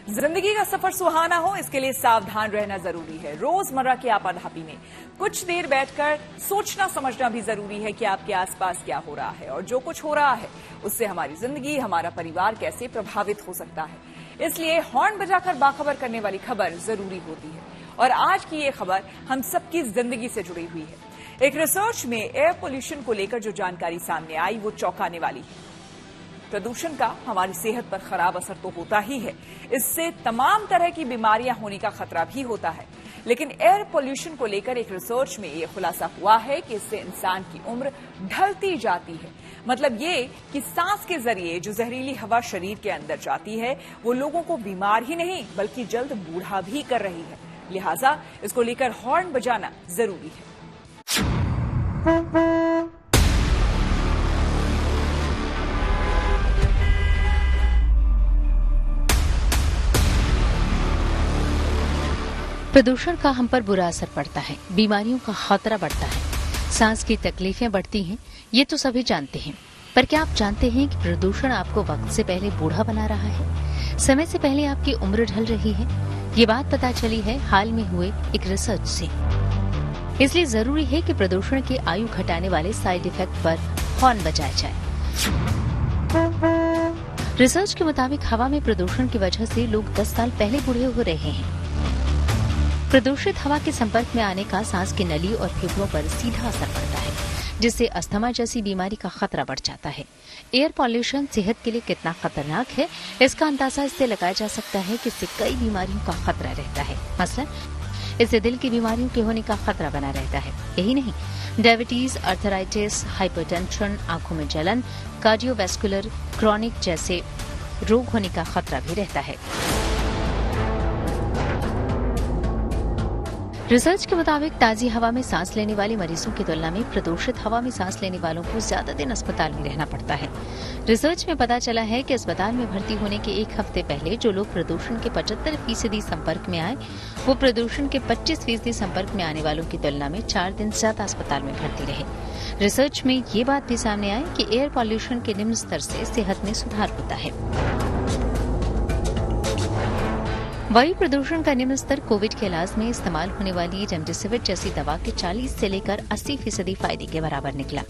जिंदगी का सफर सुहाना हो, इसके लिए सावधान रहना जरूरी है। रोजमर्रा की आपाधापी में कुछ देर बैठकर सोचना समझना भी जरूरी है कि आपके आसपास क्या हो रहा है और जो कुछ हो रहा है उससे हमारी जिंदगी, हमारा परिवार कैसे प्रभावित हो सकता है। इसलिए हॉर्न बजाकर बाखबर करने वाली खबर जरूरी होती है और आज की ये खबर हम सबकी जिंदगी से जुड़ी हुई है। एक रिसर्च में एयर पोल्यूशन को लेकर जो जानकारी सामने आई वो चौंकाने वाली है। प्रदूषण का हमारी सेहत पर खराब असर तो होता ही है, इससे तमाम तरह की बीमारियां होने का खतरा भी होता है। लेकिन एयर पोल्यूशन को लेकर एक रिसर्च में यह खुलासा हुआ है कि इससे इंसान की उम्र ढलती जाती है। मतलब ये कि सांस के जरिए जो जहरीली हवा शरीर के अंदर जाती है वो लोगों को बीमार ही नहीं बल्कि जल्द बूढ़ा भी कर रही है। लिहाजा इसको लेकर हॉर्न बजाना जरूरी है। प्रदूषण का हम पर बुरा असर पड़ता है, बीमारियों का खतरा बढ़ता है, सांस की तकलीफें बढ़ती हैं, ये तो सभी जानते हैं। पर क्या आप जानते हैं कि प्रदूषण आपको वक्त से पहले बूढ़ा बना रहा है, समय से पहले आपकी उम्र ढल रही है? ये बात पता चली है हाल में हुए एक रिसर्च से। इसलिए जरूरी है कि प्रदूषण की आयु घटाने वाले साइड इफेक्ट पर हॉर्न बजाया जाए। रिसर्च के मुताबिक हवा में प्रदूषण की वजह से लोग 10 साल पहले बूढ़े हो रहे हैं। प्रदूषित हवा के संपर्क में आने का सांस की नली और फेफड़ों पर सीधा असर पड़ता है, जिससे अस्थमा जैसी बीमारी का खतरा बढ़ जाता है। एयर पॉल्यूशन सेहत के लिए कितना खतरनाक है, इसका अंदाजा इससे लगाया जा सकता है कि इससे कई बीमारियों का खतरा रहता है। मसलन इससे दिल की बीमारियों के होने का खतरा बना रहता है। यही नहीं, डायबिटीज, अर्थराइटिस, हाइपरटेंशन, आंखों में जलन, कार्डियोवैस्कुलर, क्रॉनिक जैसे रोग होने का खतरा भी रहता है। रिसर्च के मुताबिक ताजी हवा में सांस लेने वाले मरीजों की तुलना में प्रदूषित हवा में सांस लेने वालों को ज्यादा दिन अस्पताल में रहना पड़ता है। रिसर्च में पता चला है कि अस्पताल में भर्ती होने के 1 हफ्ते पहले जो लोग प्रदूषण के 75% संपर्क में आए, वो प्रदूषण के 25% संपर्क में आने वालों की तुलना में 4 दिन ज्यादा अस्पताल में भर्ती रहे। रिसर्च में ये बात भी सामने आई कि एयर पॉल्यूशन के निम्न स्तर से सेहत में सुधार होता है। वायु प्रदूषण का निम्न स्तर कोविड के इलाज में इस्तेमाल होने वाली रेमडेसिविर जैसी दवा के 40 से लेकर 80% फायदे के बराबर निकला,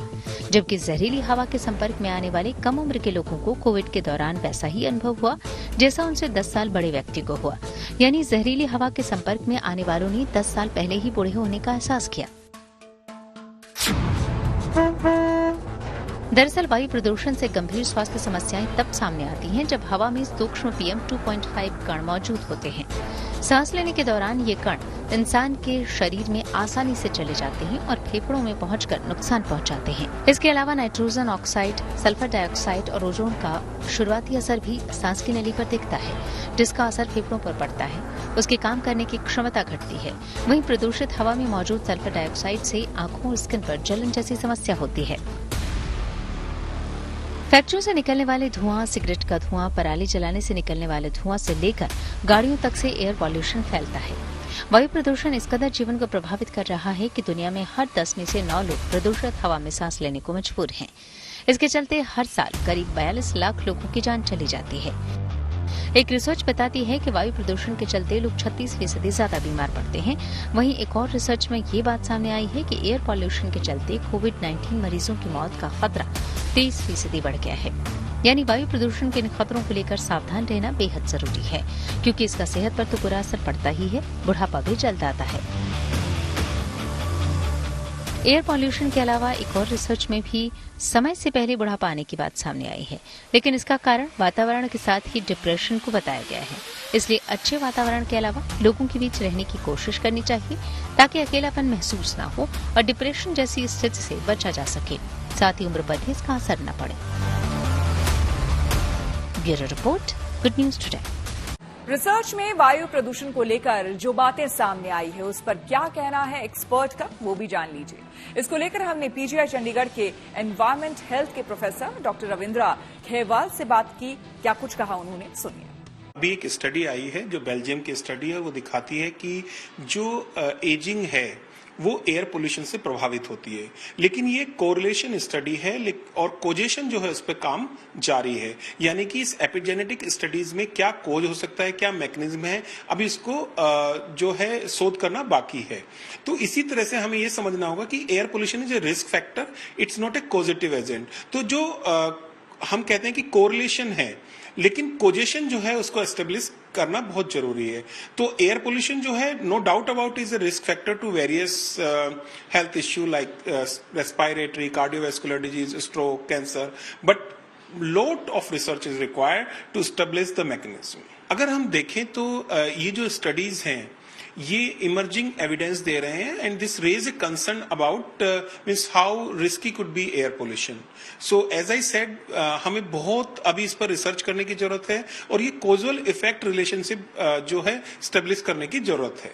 जबकि जहरीली हवा के संपर्क में आने वाले कम उम्र के लोगों को कोविड के दौरान वैसा ही अनुभव हुआ जैसा उनसे 10 साल बड़े व्यक्ति को हुआ। यानी जहरीली हवा के संपर्क में आने वालों ने 10 साल पहले ही बूढ़े होने का एहसास किया। दरअसल वायु प्रदूषण से गंभीर स्वास्थ्य समस्याएं तब सामने आती हैं जब हवा में सूक्ष्म PM 2.5 कण मौजूद होते हैं। सांस लेने के दौरान ये कण इंसान के शरीर में आसानी से चले जाते हैं और फेफड़ों में पहुंचकर नुकसान पहुंचाते हैं। इसके अलावा नाइट्रोजन ऑक्साइड, सल्फर डाइऑक्साइड और ओजोन का शुरुआती असर भी सांस की नली पर दिखता है, जिसका असर फेफड़ों पर पड़ता है। उसके काम करने की क्षमता घटती है। वहीं प्रदूषित हवा में मौजूद सल्फर डाइऑक्साइड से आंखों और स्किन पर जलन जैसी समस्या होती है। फैक्ट्रियों से निकलने वाले धुआं, सिगरेट का धुआं, पराली जलाने से निकलने वाले धुआं से लेकर गाड़ियों तक से एयर पॉल्यूशन फैलता है। वायु प्रदूषण इस कदर जीवन को प्रभावित कर रहा है कि दुनिया में हर 10 में से 9 लोग प्रदूषित हवा में सांस लेने को मजबूर हैं। इसके चलते हर साल करीब 42 लाख लोगों की जान चली जाती है। एक रिसर्च बताती है कि वायु प्रदूषण के चलते लोग 36% ज्यादा बीमार पड़ते हैं। वहीं एक और रिसर्च में ये बात सामने आई है कि एयर पॉल्यूशन के चलते कोविड-19 मरीजों की मौत का खतरा 23% बढ़ गया है। यानी वायु प्रदूषण के इन खतरों को लेकर सावधान रहना बेहद जरूरी है, क्योंकि इसका सेहत पर तो बुरा असर पड़ता ही है, बुढ़ापा भी जल्द आता है। एयर पॉल्यूशन के अलावा एक और रिसर्च में भी समय से पहले बुढ़ापा आने की बात सामने आई है, लेकिन इसका कारण वातावरण के साथ ही डिप्रेशन को बताया गया है। इसलिए अच्छे वातावरण के अलावा लोगों के बीच रहने की कोशिश करनी चाहिए, ताकि अकेलापन महसूस न हो और डिप्रेशन जैसी स्थिति से बचा जा सके। साथ ही उम्र पर भी इसका असर न पड़े। Bureau report, good news today. Research में वायु प्रदूषण को लेकर जो बातें सामने आई है उस पर क्या कहना है एक्सपर्ट का, वो भी जान लीजिए। इसको लेकर हमने PGI चंडीगढ़ के एनवायरमेंट हेल्थ के प्रोफेसर डॉक्टर रविंद्रा खेरवाल से बात की। क्या कुछ कहा उन्होंने, सुनिए। अभी एक स्टडी आई है जो बेल्जियम की स्टडी है, वो दिखाती है कि जो एजिंग है वो एयर पोल्यूशन से प्रभावित होती है। लेकिन ये कोरिलेशन स्टडी है और कोजेशन जो है उस पर काम जारी है, यानी कि इस एपिजेनेटिक स्टडीज में क्या कोज हो सकता है, क्या मैकेनिज्म है, अभी इसको जो है शोध करना बाकी है। तो इसी तरह से हमें ये समझना होगा कि air pollution is a risk factor, it's not a causative agent. तो जो हम कहते हैं कि कोरिलेशन है, लेकिन कोजेशन जो है उसको एस्टेब्लिश करना बहुत जरूरी है। तो एयर पोल्यूशन जो है no doubt about is a risk factor to various health issue like respiratory, cardiovascular disease, stroke, cancer, but lot of research is required to establish the mechanism. अगर हम देखें तो ये जो स्टडीज हैं ये इमर्जिंग एविडेंस दे रहे हैं and this raise a concern about means how risky could be air pollution. So as I said हमें बहुत अभी इस पर रिसर्च करने की जरूरत है और ये कोजल इफेक्ट रिलेशनशिप जो है स्टेब्लिश करने की जरूरत है।